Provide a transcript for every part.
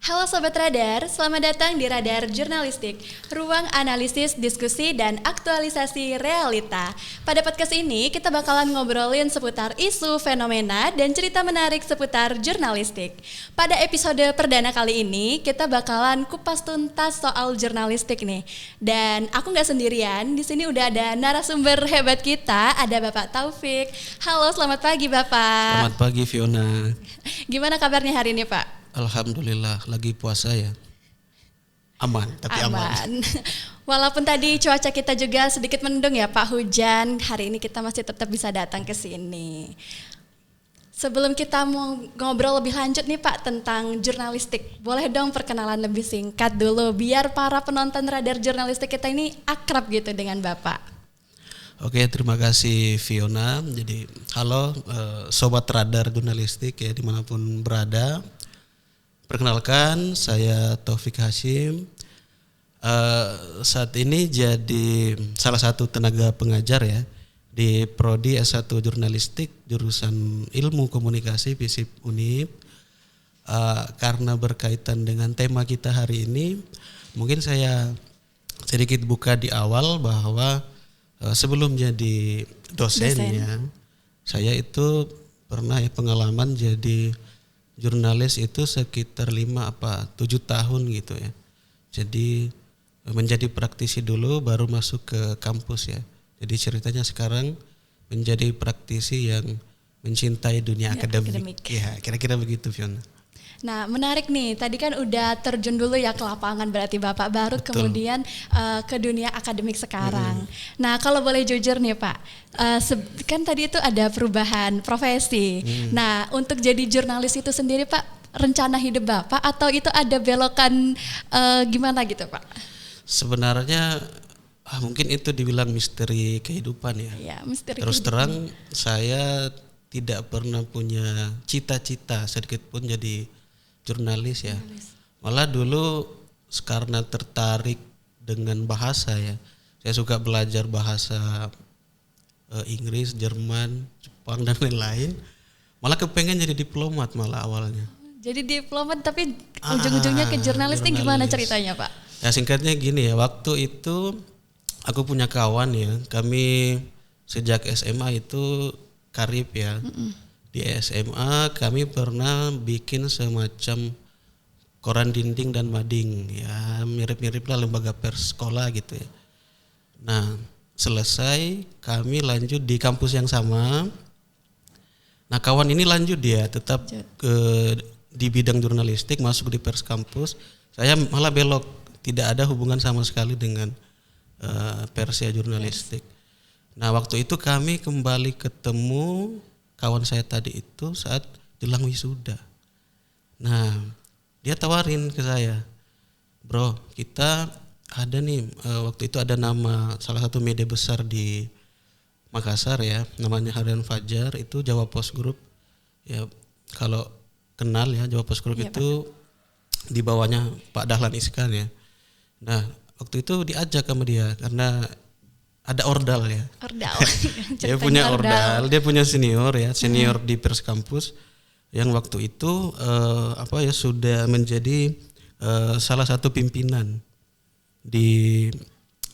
Halo Sobat Radar, selamat datang di Radar Jurnalistik, ruang analisis, diskusi, dan aktualisasi realita. Pada podcast ini, kita bakalan ngobrolin seputar isu, fenomena, dan cerita menarik seputar jurnalistik. Pada episode perdana kali ini, kita bakalan kupas tuntas soal jurnalistik nih. Dan aku nggak sendirian, di sini udah ada narasumber hebat kita, ada Bapak Taufik. Halo, selamat pagi Bapak. Selamat pagi Fiona. Gimana kabarnya hari ini Pak? Alhamdulillah lagi puasa ya. Aman. Walaupun tadi cuaca kita juga sedikit mendung ya Pak, hujan, hari ini kita masih tetap bisa datang ke sini. Sebelum kita mau ngobrol lebih lanjut nih Pak tentang jurnalistik, boleh dong perkenalan lebih singkat dulu biar para penonton Radar Jurnalistik kita ini akrab gitu dengan Bapak. Oke, terima kasih Fiona. Jadi halo Sobat Radar Jurnalistik ya dimanapun berada. Perkenalkan, saya Taufik Hashim. Saat ini jadi salah satu tenaga pengajar ya di Prodi S1 Jurnalistik jurusan Ilmu Komunikasi FISIP Unip. Karena berkaitan dengan tema kita hari ini, mungkin saya sedikit buka di awal bahwa sebelum jadi dosen ya, saya itu pernah ya pengalaman jadi jurnalis itu sekitar 5-7 tahun gitu ya. Jadi menjadi praktisi dulu baru masuk ke kampus ya. Jadi ceritanya sekarang menjadi praktisi yang mencintai dunia akademik. Ya, kira-kira begitu Fiona. Nah menarik nih, tadi kan udah terjun dulu ya ke lapangan berarti Bapak baru. Betul. Kemudian ke dunia akademik sekarang. Nah kalau boleh jujur nih Pak, kan tadi itu ada perubahan profesi. Nah untuk jadi jurnalis itu sendiri Pak, rencana hidup Bapak atau itu ada belokan gimana gitu Pak? Sebenarnya mungkin itu dibilang misteri kehidupan ya. Ya misteri Terus kehidupan. terang saya tidak pernah punya cita-cita sedikit pun jadi jurnalis ya. Malah dulu karena tertarik dengan bahasa ya. Saya suka belajar bahasa Inggris, Jerman, Jepang dan lain-lain. Malah kepengen jadi diplomat malah awalnya. Jadi diplomat tapi ujung-ujungnya ke jurnalistik gimana ceritanya Pak? Ya singkatnya gini ya, waktu itu aku punya kawan ya. Kami sejak SMA itu karib ya. Di SMA kami pernah bikin semacam koran dinding dan mading ya, mirip-mirip lah lembaga pers sekolah gitu ya. Nah selesai kami lanjut di kampus yang sama. Nah kawan ini lanjut dia tetap di bidang jurnalistik, masuk di pers kampus. Saya malah belok, tidak ada hubungan sama sekali dengan pers ya jurnalistik. Nah waktu itu kami kembali ketemu kawan saya tadi itu saat jelang wisuda. Nah dia tawarin ke saya, bro kita ada nih waktu itu ada nama salah satu media besar di Makassar ya, namanya Harian Fajar, itu Jawa Post Group ya, kalau kenal ya Jawa Post Group ya, itu Pak. Di bawahnya Pak Dahlan Iskan ya. Nah waktu itu diajak sama dia karena ada ordal ya. Ordal. Dia punya ordal, dia punya senior ya, senior di pers kampus yang waktu itu sudah menjadi salah satu pimpinan di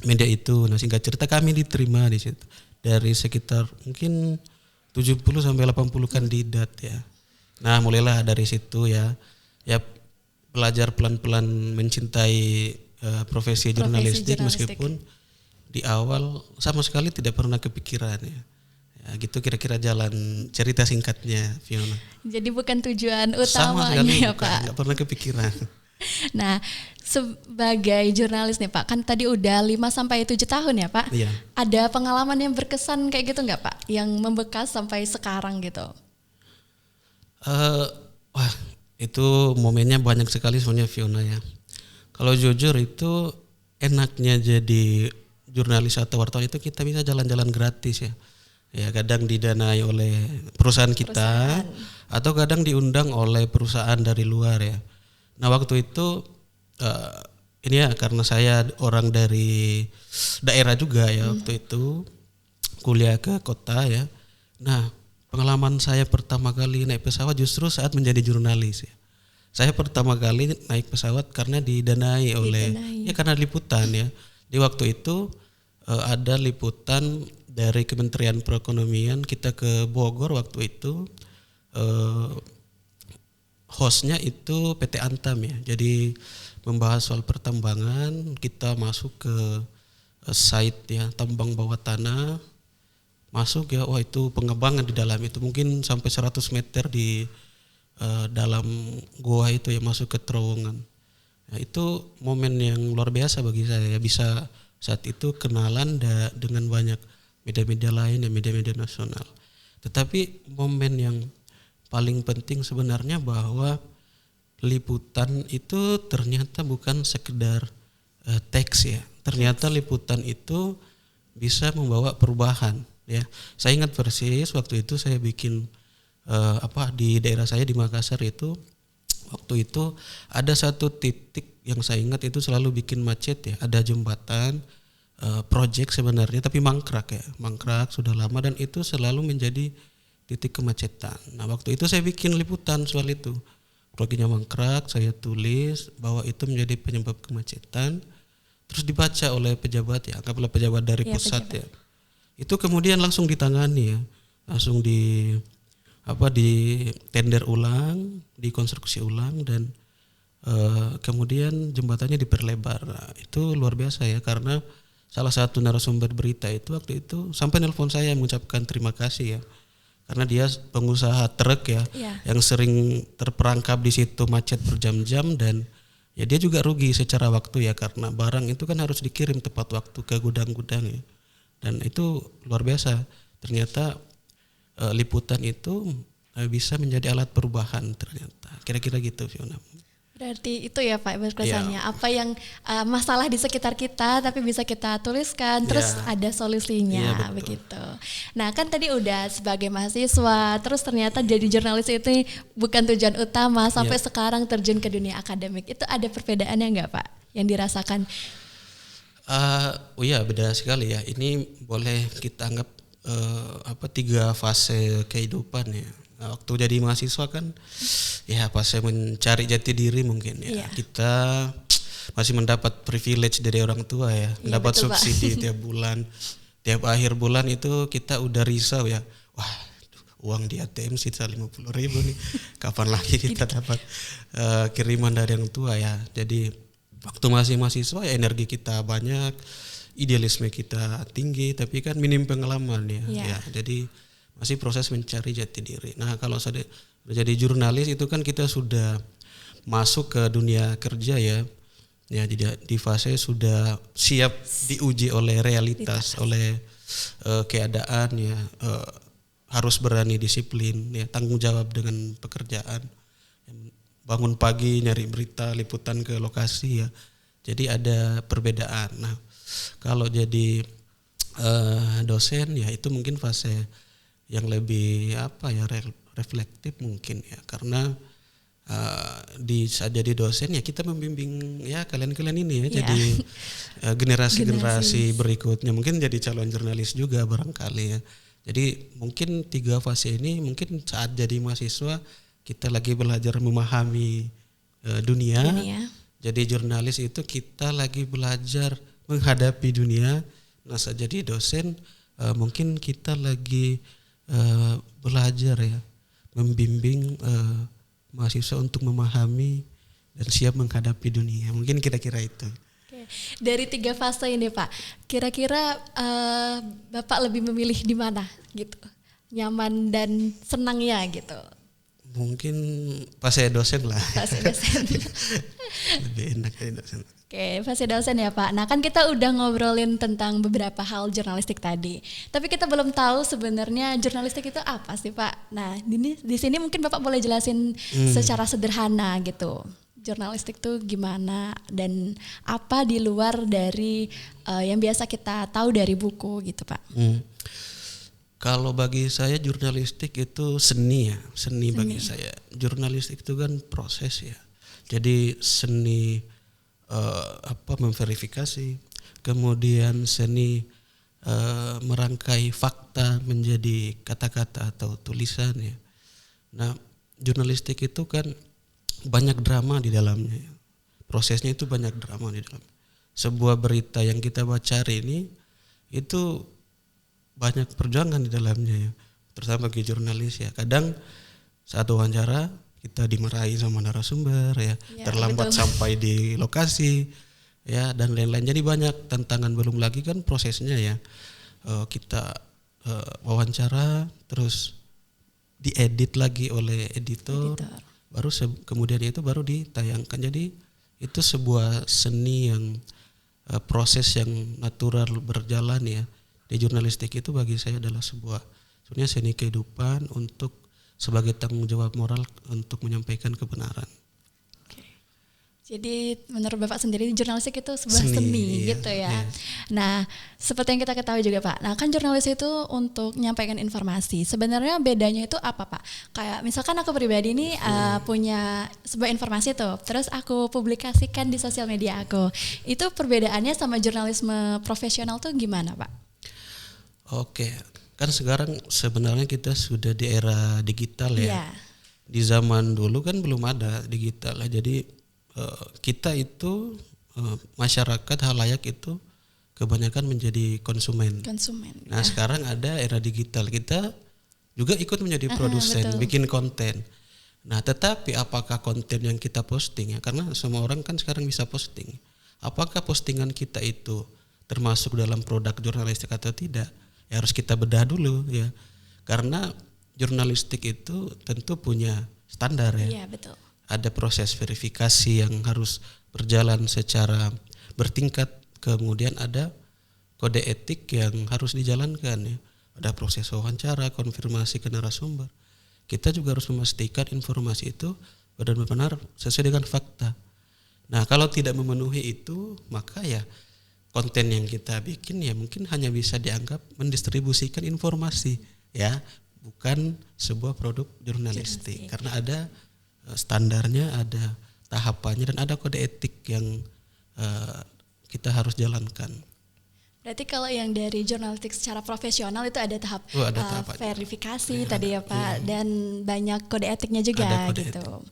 media itu. Nah, singkat cerita kami diterima di situ dari sekitar mungkin 70 sampai 80 kandidat ya. Nah, mulailah dari situ ya belajar pelan-pelan mencintai profesi jurnalistik meskipun di awal sama sekali tidak pernah kepikiran ya. Ya gitu kira-kira jalan cerita singkatnya Fiona. Jadi bukan tujuan utamanya sama sekali ya bukan, Pak. Gak pernah kepikiran. Nah sebagai jurnalis nih Pak, kan tadi udah 5-7 tahun ya Pak. Iya. Ada pengalaman yang berkesan kayak gitu gak Pak? Yang membekas sampai sekarang gitu. Wah itu momennya banyak sekali sebenarnya Fiona ya. Kalau jujur itu enaknya jadi jurnalis atau wartawan itu kita bisa jalan-jalan gratis ya. Ya kadang didanai oleh perusahaan kita atau kadang diundang oleh perusahaan dari luar ya. Nah waktu itu ini ya karena saya orang dari daerah juga ya waktu itu kuliah ke kota ya. Nah pengalaman saya pertama kali naik pesawat justru saat menjadi jurnalis ya. Saya pertama kali naik pesawat karena didanai oleh ya karena liputan ya. Di waktu itu ada liputan dari Kementerian Perekonomian, kita ke Bogor waktu itu, hostnya itu PT Antam ya. Jadi membahas soal pertambangan, kita masuk ke site ya, tambang bawah tanah, masuk ya, wah itu pengembangan di dalam itu mungkin sampai 100 meter di dalam goa itu ya, masuk ke terowongan. Nah, itu momen yang luar biasa bagi saya ya, bisa saat itu kenalan dengan banyak media-media lain dan media-media nasional. Tetapi momen yang paling penting sebenarnya bahwa liputan itu ternyata bukan sekedar teks ya. Ternyata liputan itu bisa membawa perubahan ya. Saya ingat persis waktu itu saya bikin di daerah saya di Makassar itu, waktu itu ada satu titik yang saya ingat itu selalu bikin macet ya. Ada jembatan project sebenarnya tapi mangkrak sudah lama, dan itu selalu menjadi titik kemacetan. Nah waktu itu saya bikin liputan soal itu, proyeknya mangkrak, saya tulis bahwa itu menjadi penyebab kemacetan, terus dibaca oleh pejabat ya, anggaplah pejabat dari pusat ya. Itu kemudian langsung ditangani ya, langsung di tender ulang, dikonstruksi ulang, dan kemudian jembatannya diperlebar. Nah, itu luar biasa ya, karena salah satu narasumber berita itu waktu itu sampai nelpon saya mengucapkan terima kasih ya, karena dia pengusaha truk ya, yang sering terperangkap di situ macet berjam-jam, dan ya dia juga rugi secara waktu ya, karena barang itu kan harus dikirim tepat waktu ke gudang-gudang ya. Dan itu luar biasa, ternyata liputan itu bisa menjadi alat perubahan ternyata. Kira-kira gitu Fiona. Berarti itu ya Pak berkesannya, apa yang masalah di sekitar kita tapi bisa kita tuliskan, terus ada solusinya begitu. Nah kan tadi udah sebagai mahasiswa, terus ternyata jadi jurnalis itu bukan tujuan utama, sampai sekarang terjun ke dunia akademik. Itu ada perbedaannya nggak Pak yang dirasakan? Beda sekali ya. Ini boleh kita anggap 3 fase kehidupan ya. Nah, waktu jadi mahasiswa kan ya fase mencari jati diri mungkin ya. Kita masih mendapat privilege dari orang tua ya, mendapat subsidi tiap bulan. Tiap akhir bulan itu kita udah risau ya. Wah, uang di ATM sisa 50.000 nih. Kapan lagi kita dapat kiriman dari orang tua ya. Jadi waktu masih mahasiswa ya energi kita banyak, idealisme kita tinggi, tapi kan minim pengalaman ya. Jadi masih proses mencari jati diri. Nah kalau sudah jadi jurnalis itu kan kita sudah masuk ke dunia kerja ya. Ya di fase sudah siap diuji oleh realitas, oleh keadaan ya. Harus berani, disiplin ya, tanggung jawab dengan pekerjaan. Bangun pagi nyari berita, liputan ke lokasi ya. Jadi ada perbedaan. Nah kalau jadi dosen ya itu mungkin fase yang lebih reflektif mungkin ya, karena saat jadi dosen ya kita membimbing ya kalian ini ya, jadi generasi berikutnya mungkin jadi calon jurnalis juga barangkali ya. Jadi mungkin 3 fase ini mungkin saat jadi mahasiswa kita lagi belajar memahami dunia. Jadi jurnalis itu kita lagi belajar menghadapi dunia. Nah saat jadi dosen mungkin kita lagi belajar ya, membimbing mahasiswa untuk memahami dan siap menghadapi dunia. Mungkin kira-kira itu. Oke. Dari 3 fase ini Pak, kira-kira Bapak lebih memilih di mana gitu? Nyaman dan senangnya gitu? Mungkin fase dosen lah. Fase dosen. Lebih enak dari dosen. Oke, fase dosen ya Pak. Nah kan kita udah ngobrolin tentang beberapa hal jurnalistik tadi. Tapi kita belum tahu sebenarnya jurnalistik itu apa sih Pak. Nah di sini mungkin Bapak boleh jelasin secara sederhana gitu. Jurnalistik itu gimana dan apa di luar dari yang biasa kita tahu dari buku gitu Pak. Kalau bagi saya jurnalistik itu seni ya, seni bagi saya. Jurnalistik itu kan proses ya. Jadi seni memverifikasi, kemudian seni merangkai fakta menjadi kata-kata atau tulisan ya. Nah, jurnalistik itu kan banyak drama di dalamnya. Prosesnya itu banyak drama di dalam. Sebuah berita yang kita baca hari ini itu banyak perjuangan di dalamnya ya. Terutama bagi jurnalis ya. Kadang saat wawancara kita dimarahi sama narasumber ya, terlambat betul. Sampai di lokasi ya dan lain-lain. Jadi banyak tantangan, belum lagi kan prosesnya ya. Kita wawancara terus diedit lagi oleh editor. Baru kemudian itu baru ditayangkan. Jadi itu sebuah seni yang proses yang natural berjalan ya. Di jurnalistik itu bagi saya adalah sebuah sebenarnya seni kehidupan untuk sebagai tanggung jawab moral untuk menyampaikan kebenaran. Oke. Jadi menurut Bapak sendiri jurnalistik itu sebuah seni gitu ya. Iya. Nah, seperti yang kita ketahui juga Pak. Nah, kan jurnalis itu untuk menyampaikan informasi. Sebenarnya bedanya itu apa Pak? Kayak misalkan aku pribadi ini punya sebuah informasi tuh, terus aku publikasikan di sosial media aku. Itu perbedaannya sama jurnalisme profesional tuh gimana Pak? Oke. Kan sekarang sebenarnya kita sudah di era digital ya. Di zaman dulu kan belum ada digital ya. Jadi kita itu masyarakat halayak itu kebanyakan menjadi konsumen. Nah sekarang ada era digital, kita juga ikut menjadi produsen, bikin konten. Nah tetapi apakah konten yang kita posting ya, karena semua orang kan sekarang bisa posting. Apakah postingan kita itu termasuk dalam produk jurnalistik atau tidak? Ya harus kita bedah dulu ya, karena jurnalistik itu tentu punya standar ya. Iya betul. Ada proses verifikasi yang harus berjalan secara bertingkat, kemudian ada kode etik yang harus dijalankan ya. Ada proses wawancara, konfirmasi ke narasumber. Kita juga harus memastikan informasi itu benar-benar sesuai dengan fakta. Nah kalau tidak memenuhi itu maka ya konten yang kita bikin ya mungkin hanya bisa dianggap mendistribusikan informasi ya, bukan sebuah produk jurnalistik. Karena ada standarnya, ada tahapannya dan ada kode etik yang kita harus jalankan. Berarti kalau yang dari jurnalistik secara profesional itu ada tahap verifikasi tadi ya Pak, dan banyak kode etiknya juga kode gitu. Etik.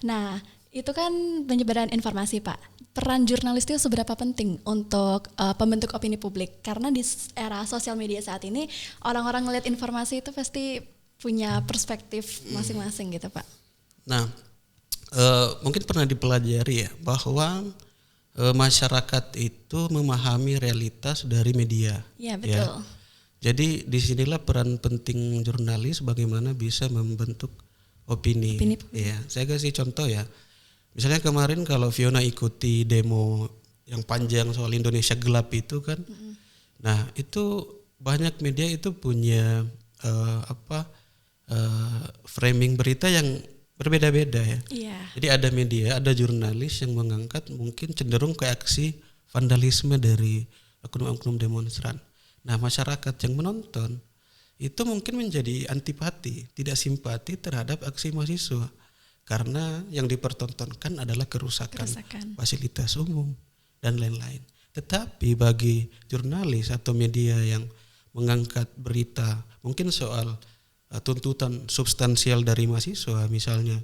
Nah itu kan penyebaran informasi Pak. Peran jurnalis itu seberapa penting untuk pembentuk opini publik? Karena di era sosial media saat ini orang-orang ngelihat informasi itu pasti punya perspektif masing-masing gitu Pak. Nah mungkin pernah dipelajari ya bahwa masyarakat itu memahami realitas dari media. Iya betul. Ya. Jadi disinilah peran penting jurnalis bagaimana bisa membentuk opini. Ya, saya kasih contoh ya. Misalnya kemarin kalau Fiona ikuti demo yang panjang soal Indonesia gelap itu kan, nah itu banyak media itu punya framing berita yang berbeda-beda ya. Iya. Jadi ada media, ada jurnalis yang mengangkat mungkin cenderung ke aksi vandalisme dari oknum-oknum demonstran. Nah masyarakat yang menonton itu mungkin menjadi antipati, tidak simpati terhadap aksi mahasiswa. Karena yang dipertontonkan adalah kerusakan fasilitas umum dan lain-lain. Tetapi bagi jurnalis atau media yang mengangkat berita mungkin soal tuntutan substansial dari mahasiswa, misalnya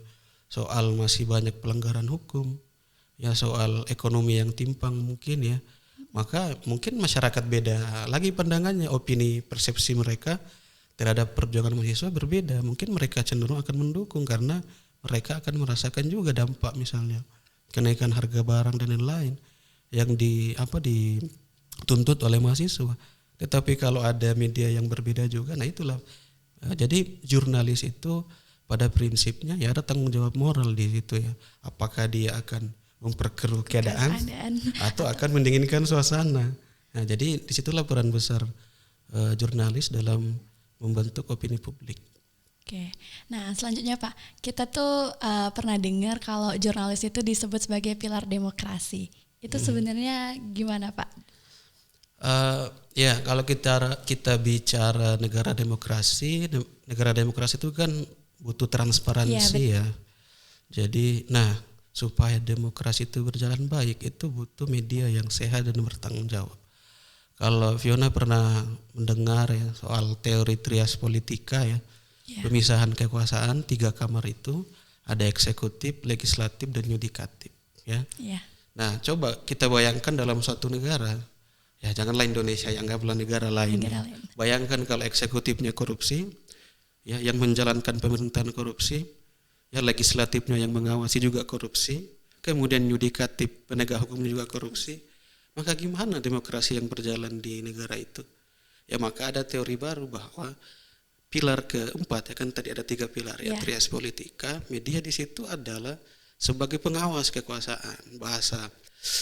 soal masih banyak pelanggaran hukum, ya soal ekonomi yang timpang mungkin ya, maka mungkin masyarakat beda lagi pandangannya, opini persepsi mereka terhadap perjuangan mahasiswa berbeda. Mungkin mereka cenderung akan mendukung karena mereka akan merasakan juga dampak misalnya kenaikan harga barang dan lain-lain yang dituntut oleh mahasiswa. Tetapi kalau ada media yang berbeda juga, nah itulah. Jadi jurnalis itu pada prinsipnya ya ada tanggung jawab moral di situ ya. Apakah dia akan memperkeruh keadaan atau akan mendinginkan suasana. Nah jadi disitulah peran besar jurnalis dalam membentuk opini publik. Oke, nah selanjutnya Pak, kita tuh pernah dengar kalau jurnalis itu disebut sebagai pilar demokrasi. Itu sebenarnya gimana Pak? Ya kalau kita bicara negara demokrasi itu kan butuh transparansi ya. Jadi, nah supaya demokrasi itu berjalan baik itu butuh media yang sehat dan bertanggung jawab. Kalau Fiona pernah mendengar ya soal teori trias politika ya. Pemisahan kekuasaan 3 kamar itu ada eksekutif, legislatif, dan yudikatif. Ya. Iya. Nah, coba kita bayangkan dalam suatu negara, ya janganlah Indonesia, yang anggaplah negara lain. Bayangkan kalau eksekutifnya korupsi, ya yang menjalankan pemerintahan korupsi, ya legislatifnya yang mengawasi juga korupsi, kemudian yudikatif penegak hukumnya juga korupsi, maka gimana demokrasi yang berjalan di negara itu? Ya maka ada teori baru bahwa pilar keempat, ya kan tadi ada 3 pilar ya, trias politika, media di situ adalah sebagai pengawas kekuasaan. Bahasa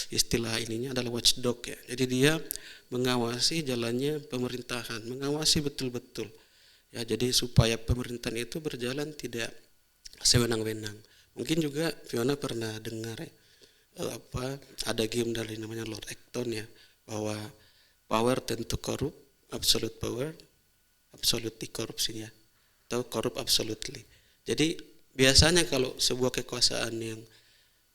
istilah ininya adalah watchdog ya. Jadi dia mengawasi jalannya pemerintahan, mengawasi betul-betul. Ya jadi supaya pemerintahan itu berjalan tidak sewenang-wenang. Mungkin juga Fiona pernah dengar ya, ada game dari namanya Lord Acton ya, bahwa power tentu korup, absolute power absolutely korupsinya, atau korup absolutely. Jadi biasanya kalau sebuah kekuasaan yang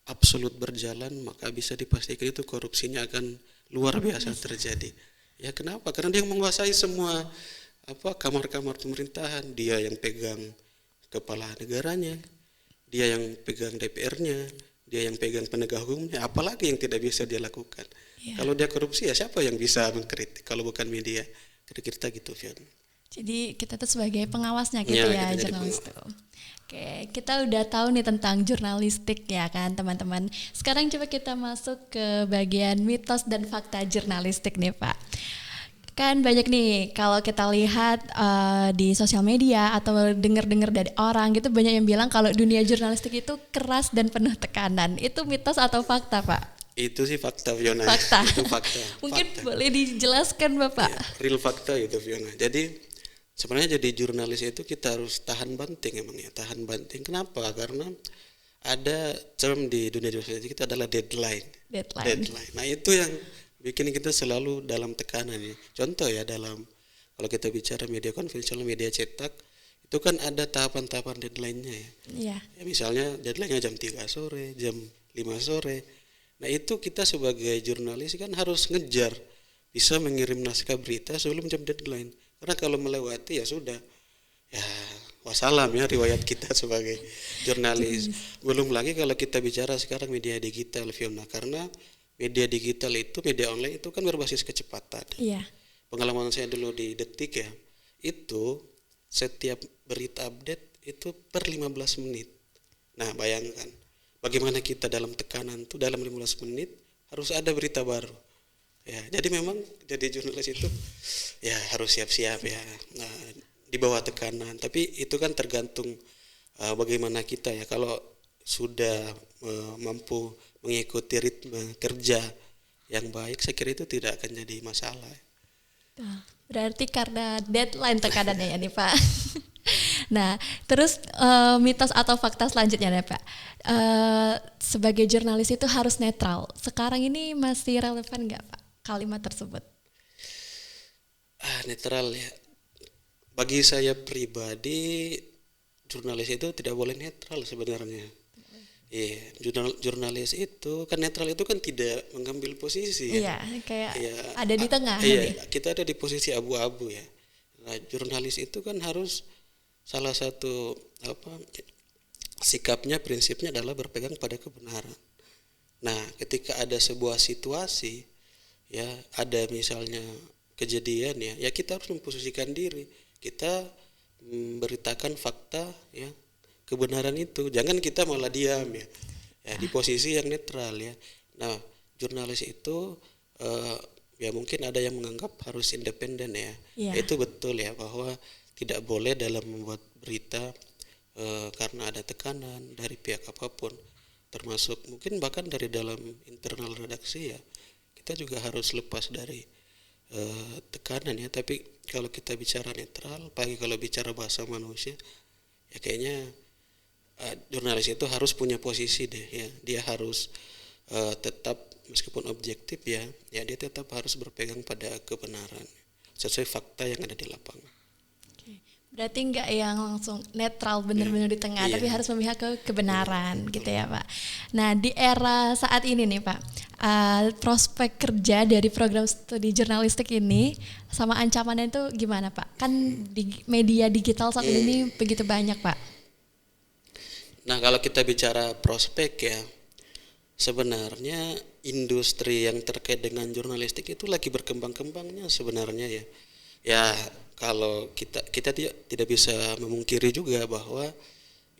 absolut berjalan, maka bisa dipastikan itu korupsinya akan luar biasa terjadi. Ya kenapa? Karena dia menguasai semua kamar-kamar pemerintahan. Dia yang pegang kepala negaranya, dia yang pegang DPR-nya, dia yang pegang penegak hukumnya. Apalagi yang tidak bisa dia lakukan. Ya. Kalau dia korupsi ya siapa yang bisa mengkritik kalau bukan media? Kira-kira gitu, Fion. Jadi kita tuh sebagai pengawasnya gitu ya jurnalis tuh. Oke, kita udah tahu nih tentang jurnalistik ya kan teman-teman. Sekarang coba kita masuk ke bagian mitos dan fakta jurnalistik nih Pak. Kan banyak nih kalau kita lihat di sosial media atau dengar-dengar dari orang gitu, banyak yang bilang kalau dunia jurnalistik itu keras dan penuh tekanan. Itu mitos atau fakta Pak? Itu sih fakta, Fiona. Fakta. Itu fakta. Mungkin fakta. Boleh dijelaskan Bapak? Ya, real fakta itu, Fiona. Jadi sebenarnya jadi jurnalis itu kita harus tahan banting emang ya, tahan banting. Kenapa? Karena ada term di dunia jurnalistik kita adalah deadline. Nah itu yang bikin kita selalu dalam tekanan ya. Contoh ya, kalau kita bicara media konvensional, media cetak, itu kan ada tahapan-tahapan deadline-nya ya. Iya. Ya misalnya deadline-nya jam 3 sore, jam 5 sore. Nah itu kita sebagai jurnalis kan harus ngejar, bisa mengirim naskah berita sebelum jam deadline. Karena kalau melewati ya sudah, ya wassalam ya riwayat kita sebagai jurnalis. Belum lagi kalau kita bicara sekarang media digital, Fiona, karena media digital itu, media online itu kan berbasis kecepatan. Iya. Pengalaman saya dulu di Detik ya, itu setiap berita update itu per 15 menit. Nah bayangkan, bagaimana kita dalam tekanan tuh dalam 15 menit harus ada berita baru. Ya, jadi memang jadi jurnalis itu ya harus siap-siap ya, di bawah tekanan. Tapi itu kan tergantung bagaimana kita ya. Kalau sudah mampu mengikuti ritme kerja yang baik, saya kira itu tidak akan jadi masalah. Berarti karena deadline tekanannya ya nih Pak. Nah, terus mitos atau fakta selanjutnya nih Pak. Sebagai jurnalis itu harus netral. Sekarang ini masih relevan nggak Pak kalimat tersebut? Netral ya. Bagi saya pribadi, jurnalis itu tidak boleh netral sebenarnya. Iya, jurnalis itu kan netral itu kan tidak mengambil posisi ya. Iya, kayak ada di tengah. Iya, kita ada di posisi abu-abu ya. Nah, jurnalis itu kan harus salah satu sikapnya, prinsipnya adalah berpegang pada kebenaran. Nah, ketika ada sebuah situasi ya, ada misalnya kejadian ya kita harus memposisikan diri, kita memberitakan fakta ya, kebenaran itu, jangan kita malah diam ya di posisi yang netral ya. Nah jurnalis itu ya mungkin ada yang menganggap harus independen ya. Itu betul ya, bahwa tidak boleh dalam membuat berita karena ada tekanan dari pihak apapun, termasuk mungkin bahkan dari dalam internal redaksi ya, kita juga harus lepas dari tekanan ya. Tapi kalau kita bicara netral, apalagi kalau bicara bahasa manusia ya, kayaknya jurnalis itu harus punya posisi deh ya. Dia harus tetap meskipun objektif ya dia tetap harus berpegang pada kebenaran sesuai fakta yang ada di lapangan. Berarti enggak yang langsung netral benar-benar di tengah, tapi harus memihak ke kebenaran gitu ya Pak. Nah di era saat ini nih Pak, prospek kerja dari program studi jurnalistik ini sama ancamannya itu gimana Pak? Kan di media digital saat ini begitu banyak Pak. Nah, kalau kita bicara prospek ya, sebenarnya industri yang terkait dengan jurnalistik itu lagi berkembang-kembangnya sebenarnya ya. Ya, kalau kita tidak bisa memungkiri juga bahwa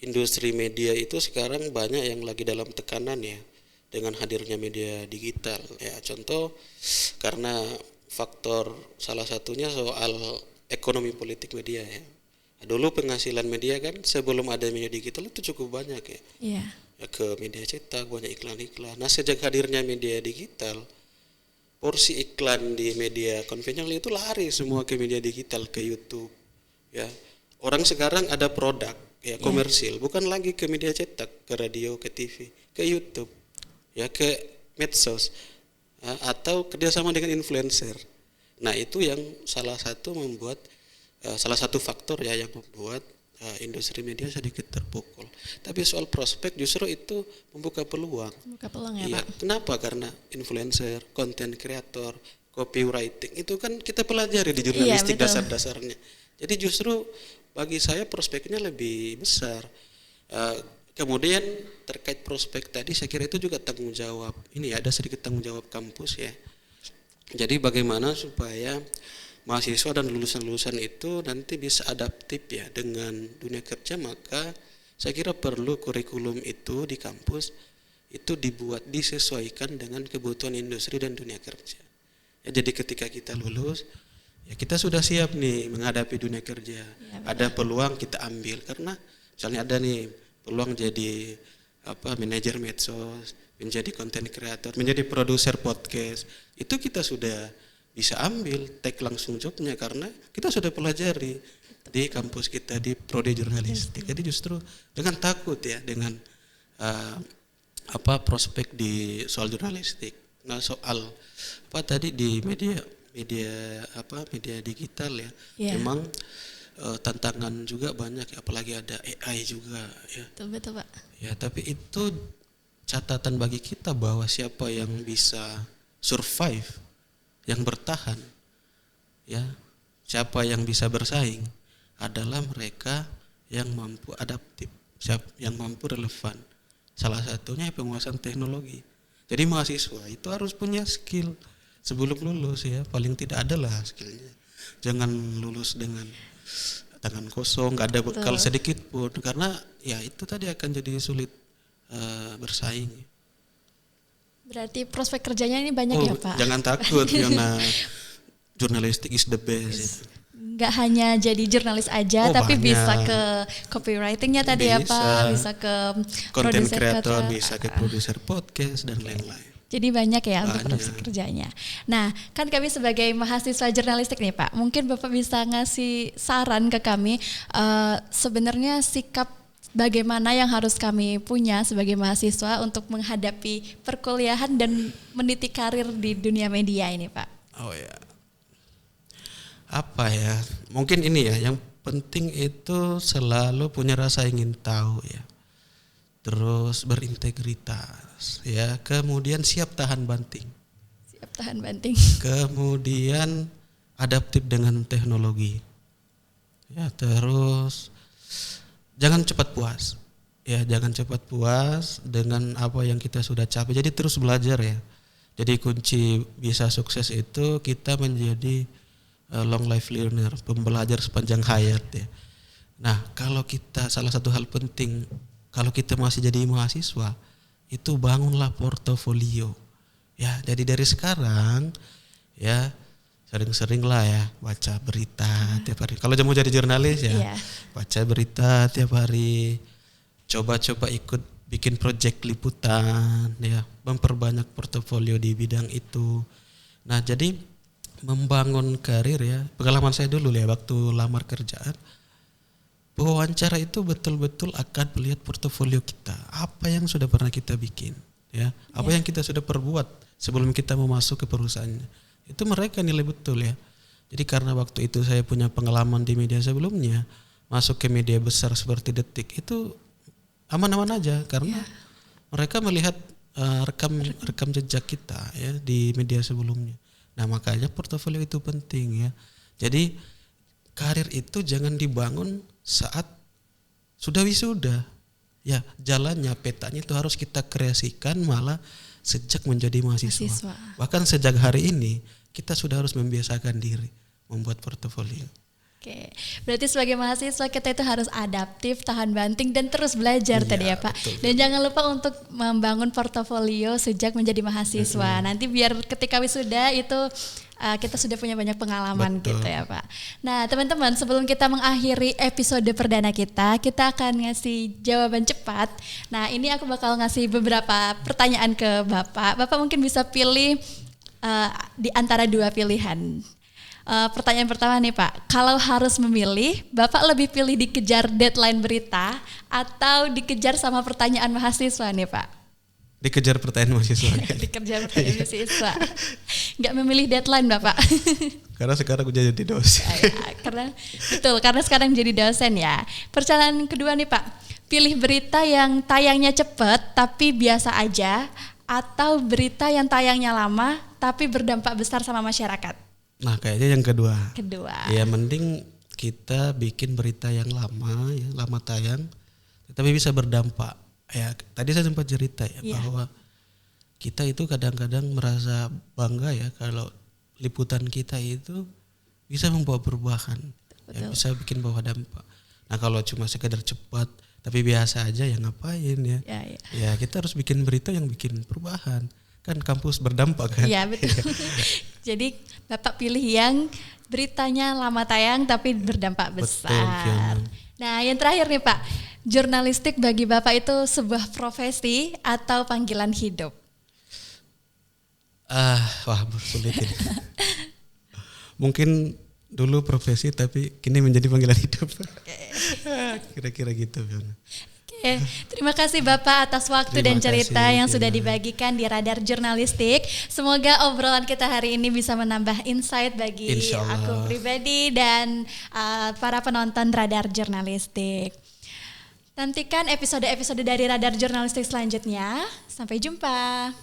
industri media itu sekarang banyak yang lagi dalam tekanan ya dengan hadirnya media digital. Ya, contoh karena faktor salah satunya soal ekonomi politik media ya. Dulu penghasilan media kan sebelum ada media digital itu cukup banyak ya. Iya. Ya ke media cetak banyak iklan-iklan. Nah, sejak hadirnya media digital, porsi iklan di media konvensional itu lari semua ke media digital, ke YouTube. Ya, orang sekarang ada produk ya komersil, bukan lagi ke media cetak, ke radio, ke TV, ke YouTube, ya ke medsos, ya, atau kerjasama dengan influencer. Nah, itu yang salah satu faktor ya yang membuat industri media sedikit terpukul. Tapi soal prospek justru itu membuka peluang. Membuka peluang ya, Iya, Pak. kenapa? Karena influencer, content creator, copywriting itu kan kita pelajari di jurnalistik dasar-dasarnya. Jadi justru bagi saya prospeknya lebih besar. Kemudian terkait prospek tadi saya kira itu juga tanggung jawab. Ini ada sedikit tanggung jawab kampus ya. Jadi bagaimana supaya mahasiswa dan lulusan-lulusan itu nanti bisa adaptif ya dengan dunia kerja, maka saya kira perlu kurikulum itu di kampus itu disesuaikan dengan kebutuhan industri dan dunia kerja. Ya, jadi ketika kita lulus ya kita sudah siap nih menghadapi dunia kerja. Ya, ada peluang kita ambil karena misalnya ada nih peluang jadi manajer medsos, menjadi content creator, menjadi produser podcast. Itu kita sudah bisa ambil tag langsung jobnya karena kita sudah pelajari di kampus kita di prodi jurnalistik. Jadi justru dengan takut ya dengan prospek di soal jurnalistik. Nah, soal tadi di media digital ya. Memang tantangan juga banyak ya, apalagi ada AI juga ya. Betul, Pak. Ya, tapi itu catatan bagi kita bahwa siapa yang bisa survive, yang bertahan, ya, siapa yang bisa bersaing adalah mereka yang mampu adaptif, yang mampu relevan. Salah satunya penguasaan teknologi. Jadi mahasiswa itu harus punya skill sebelum lulus ya, paling tidak adalah skillnya. Jangan lulus dengan tangan kosong, nggak ada bekal sedikit pun, karena ya itu tadi akan jadi sulit bersaing. Berarti prospek kerjanya ini banyak ya, Pak? Jangan takut karena jurnalistik is the best. Nggak hanya jadi jurnalis aja, tapi banyak. Bisa ke copywritingnya tadi ya, Pak, bisa ke content creator, bisa ke produser podcast dan lain-lain. Jadi banyak ya untuk prospek kerjanya. Nah, kan kami sebagai mahasiswa jurnalistik nih, Pak, mungkin Bapak bisa ngasih saran ke kami sebenarnya sikap bagaimana yang harus kami punya sebagai mahasiswa untuk menghadapi perkuliahan dan meniti karir di dunia media ini, Pak. Oh ya. Apa ya? Mungkin ini ya, yang penting itu selalu punya rasa ingin tahu ya. Terus berintegritas ya, kemudian siap tahan banting. Siap tahan banting. Kemudian adaptif dengan teknologi. Ya, terus jangan cepat puas. Ya, jangan cepat puas dengan apa yang kita sudah capai. Jadi terus belajar ya. Jadi kunci bisa sukses itu kita menjadi long life learner, pembelajar sepanjang hayat ya. Nah, kalau kita salah satu hal penting kalau kita masih jadi mahasiswa itu bangunlah portofolio. Ya, jadi dari sekarang ya sering-sering lah ya baca berita tiap hari. Kalau mau jadi jurnalis ya baca berita tiap hari. Coba-coba ikut bikin proyek liputan ya, memperbanyak portofolio di bidang itu. Nah, jadi membangun karir ya. Pengalaman saya dulu ya waktu lamar kerjaan. Wawancara itu betul-betul akan melihat portofolio kita. Apa yang sudah pernah kita bikin ya. Apa yang kita sudah perbuat sebelum kita mau masuk ke perusahaannya. Itu mereka nilai betul ya. Jadi karena waktu itu saya punya pengalaman di media sebelumnya, masuk ke media besar seperti Detik itu aman-aman aja karena mereka melihat rekam jejak kita ya di media sebelumnya. Nah, makanya portofolio itu penting ya. Jadi karir itu jangan dibangun saat sudah wisuda Ya jalannya, petanya itu harus kita kreasikan malah sejak menjadi mahasiswa. Bahkan sejak hari ini kita sudah harus membiasakan diri membuat portofolio. Oke, berarti sebagai mahasiswa kita itu harus adaptif, tahan banting dan terus belajar tadi ya Pak. Betul. Dan jangan lupa untuk membangun portofolio sejak menjadi mahasiswa. Nanti biar ketika wisuda itu kita sudah punya banyak pengalaman gitu ya Pak. Nah teman-teman, sebelum kita mengakhiri episode perdana kita akan ngasih jawaban cepat. Nah ini aku bakal ngasih beberapa pertanyaan ke Bapak. Bapak mungkin bisa pilih di antara dua pilihan. Pertanyaan pertama nih Pak, kalau harus memilih, Bapak lebih pilih dikejar deadline berita atau dikejar sama pertanyaan mahasiswa nih Pak? Dikejar pertanyaan mahasiswa. Dikejar pertanyaan mahasiswa. Nggak memilih deadline Bapak? Karena sekarang udah jadi dosen. Karena sekarang jadi dosen ya. Pertanyaan kedua nih Pak, pilih berita yang tayangnya cepat tapi biasa aja, atau berita yang tayangnya lama tapi berdampak besar sama masyarakat? Nah kayaknya yang kedua. Ya mending kita bikin berita yang lama, ya lama tayang, tetapi bisa berdampak. Ya tadi saya sempat cerita ya bahwa kita itu kadang-kadang merasa bangga ya kalau liputan kita itu bisa membawa perubahan, ya, bisa bikin bawa dampak. Nah kalau cuma sekedar cepat tapi biasa aja ya ngapain ya? Ya kita harus bikin berita yang bikin perubahan. Kan kampus berdampak kan? Iya betul. Jadi Bapak pilih yang beritanya lama tayang tapi berdampak besar. Betul, nah yang terakhir nih Pak, jurnalistik bagi Bapak itu sebuah profesi atau panggilan hidup? Wah sulit ini. Mungkin dulu profesi tapi kini menjadi panggilan hidup. Kira-kira gitu. Oke, terima kasih Bapak atas waktu dan cerita yang sudah dibagikan di Radar Jurnalistik. Semoga obrolan kita hari ini bisa menambah insight bagi aku pribadi dan para penonton Radar Jurnalistik. Nantikan episode-episode dari Radar Jurnalistik selanjutnya. Sampai jumpa.